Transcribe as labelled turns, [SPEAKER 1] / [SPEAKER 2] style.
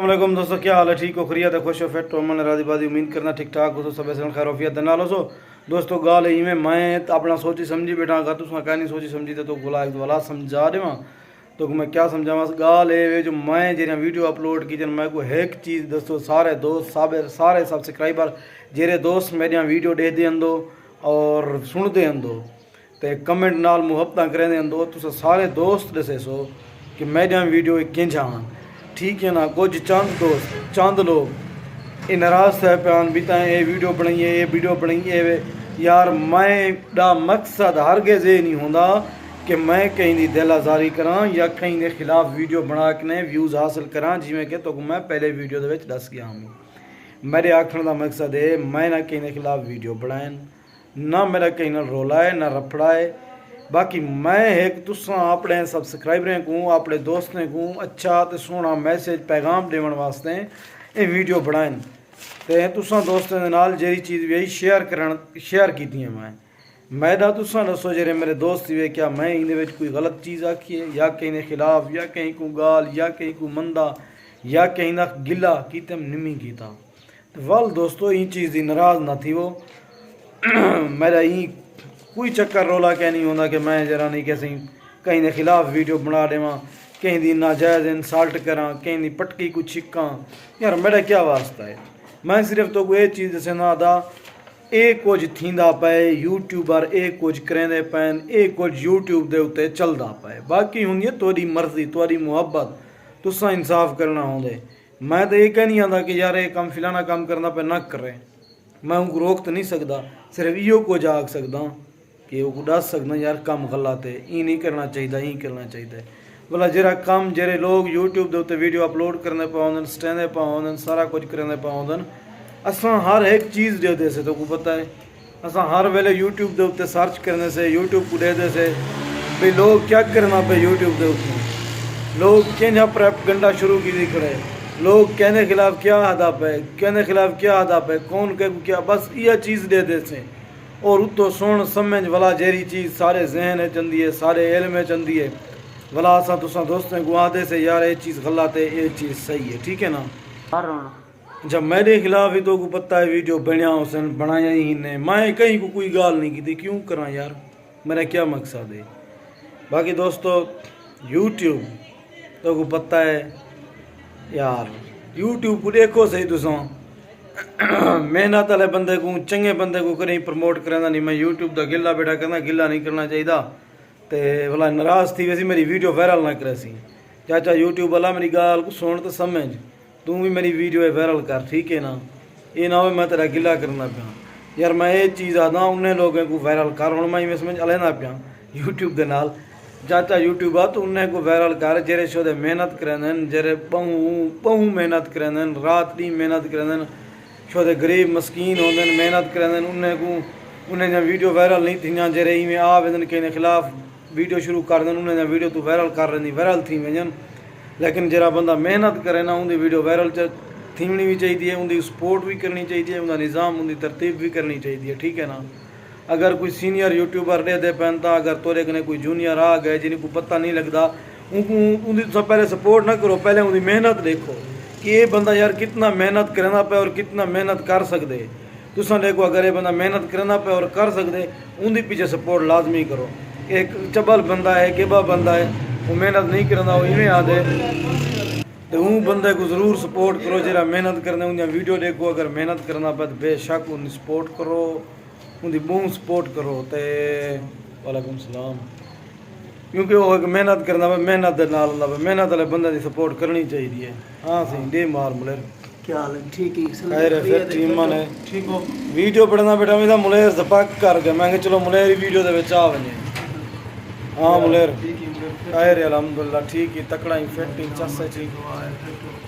[SPEAKER 1] वालेकुम दोस्तों, क्या हाल है? ठीक हो, खैरियत है, खुश हो, फिट हो, मन राजी बाजी, उम्मीद करना ठीक ठाक हो। सब ऐसे खैर वफियत ना लो। दोस्तों गाल ही में मैं अपना सोची समझी बैठा गा, तुम क्या नहीं सोची समझी तो गुला एक वाला समझा दे तो मैं क्या समझावा। गाल है जो मैं जो वीडियो अपलोड की मैं को एक चीज़ दोस्तों, सारे दोस्त सारे सब्सक्राइबर जेरे दोस्त मेरिया वीडियो देखते आंदो और सुनते आंदो तो कमेंट नाल मुहब्बत करेंदे आंदो। तुस सारे दोस्त दसे सो कि मेरिया वीडियो किंजा ठीक है ना। कुछ चंद दोस्त चंद लोग ये नाराज़ है प्यान भी ये वीडियो बनाइए ये वीडियो बनाइए यार। मैं दा मकसद हरगिज़ ये नहीं होंदा कि मैं कहीं की दिल आज़ारी करा या कहीं के खिलाफ वीडियो बना के व्यूज़ हासिल करा। जिमें कि तो मैं पहले वीडियो दस गया हूँ। मेरे आखण का मकसद है मैं ना कहीं के खिलाफ वीडियो बनाए ना मेरा कहीं ना रोला है ना रफड़ा है। बाकी मैं एक तुसा अपने सब्सक्राइबरें को अपने दोस्तें को अच्छा तो सोहना मैसेज पैगाम देवन वास्ते ये वीडियो बनाए तो तुसा दोस्तों के नाल जेरी चीज़ भी शेयर की मैं तुसा दसो जेरे मेरे दोस्त वे क्या मैं इन कोई गलत चीज़ आखी है या कहीं के खिलाफ या कहीं को गाल या कहीं को मंदा या कहीं ना गिला किते निमी कीता तो वाल दोस्तों ये चीज़ की नाराज़ ना थी वो मेरा ये कोई चक्कर रोला क्या नहीं होता कि मैं जरा नहीं कैसे कहीं के खिलाफ वीडियो बना देव कहीं दी नाजायज़ इंसल्ट करा कहीं दी पटकी को छिक्का यार मेरा क्या वास्ता है। मैं सिर्फ तो ये चीज़ दसना था ये कुछ थींदा पे यूट्यूबर ये कुछ करेंदे पैन ये कुछ यूट्यूब के उत्ते चलता पे बाकी होंगी थोड़ी मर्जी थोड़ी मुहब्बत तुसा इंसाफ करना होंगे। मैं तो ये कह नहीं आता कि यार ये काम फिलाना काम करना पे ना करे मैं उनको रोक तो नहीं सकता सिर्फ इो कुछ आख सकदा कि वो दस सकदा यार कम गलत है ये नहीं करना चाहिए ये करना चाहिए भला जरा कम जेरे लोग यूट्यूब के उत्ते वीडियो अपलोड करने पाउंदन स्टैंडे पाउंदन सारा कुछ करने पाउंदन असा हर एक चीज़ दे से तो को पता है असा हर वेले यूट्यूब के उत्ते सर्च करने से यूट्यूब को दे से भाई लोग क्या करना पे यूट्यूब के उत्ते लोग क्या प्रोपेगेंडा शुरू की खड़े लोग कहने खिलाफ क्या हदफ है कहने खिलाफ क्या हदफ है कौन कह क्या बस यह चीज़ दे से और उतो सुन समझ वाला जेरी चीज़ सारे जहन चंदी है सारे इल्म चंदी है वाला असा तुसा दोस्तों को आदे से यार ये चीज़ गलत है ये चीज़ सही है ठीक है ना। जब मेरे खिलाफ ही तो को पता है वीडियो बनया उसने बनाया ही ने मैं कहीं को कोई गाल नहीं की थी क्यों करा यार मेरा क्या मकसद है। बाकी दोस्तों यूट्यूब तो को पता है यार यूट्यूब को देखो सही तुसा मेहनत वाले बंदे को चंगे बंदे को करें प्रमोट करें नहीं मैं यूट्यूब का गिला बेटा कहना गिला नहीं करना चाहिए तो भला नाराज़ थी वैसी मेरी वीडियो वायरल ना करे सी चाचा यूट्यूब वाला मेरी गाल को सुन तो समझ तू भी मेरी वीडियो वायरल कर ठीक है ना ये ना हो मैं तेरा गिला करना पाया यार मैं ये चीज़ आता उन्हें लोगों को वायरल कर हूँ मैं समझ लेना पाया यूट्यूब के नाल चाचा यूट्यूब आ तो उन्हें को वायरल कर जेरे शोदे मेहनत करें जेरे बहु मेहनत करें रात दी मेहनत करें शोदे गरीब मस्कीन होंगे मेहनत करें उन्हें वीडियो वायरल नहीं थी जेरे इवें आ वेंदन के खिलाफ वीडियो शुरू कर दें उन्हें वीडियो तू वायरल कर रही वायरल थी वजन लेकिन जरा बंदा मेहनत करे ना उनकी वीडियो वायरल थीमनी भी चाहिए उनकी सपोर्ट भी करनी चाहिए उनका निज़ाम उनकी तरतीब भी करनी चाहिए ठीक है ना। अगर कोई सीनियर यूट्यूबर दे पहनता अगर तोरे कने कोई जूनियर आ गए जिनको पता नहीं लगता उनकी सब पहले सपोर्ट ना करो पहले उनकी मेहनत देखो कि ये बंदा यार कितना मेहनत करना पे और कितना मेहनत कर सकते तुसा देखो अगर ये बंदा मेहनत करना पे और कर सकते उनके पीछे सपोर्ट लाजमी करो। एक चबल बंदा है केबा बंदा है वो मेहनत नहीं करना वो इवें आदे तो वो बंदे को ज़रूर सपोर्ट करो जरा मेहनत करने उनकी वीडियो देखो अगर मेहनत करना पे तो बेशक उनकी सपोर्ट करो उनकी बहुत सपोर्ट करो तो वालेकुम सलाम क्योंकि वो एक मेहनत करना पे मेहनत के नाल मेहनत वाले बंदे की सपोर्ट करनी चाहिए। हाँ सही दे मार मुलेर
[SPEAKER 2] क्या हाल है ठीक
[SPEAKER 1] है टीम है ठीक हो वीडियो पढ़ना बेटा मेरा मुलेर सपक करके मैं चलो मुलेर वीडियो के आ वने हाँ मुलेर खैर अलहमदुलिल्लाह ठीक ही तकड़ा ही फिट ही चस ठीक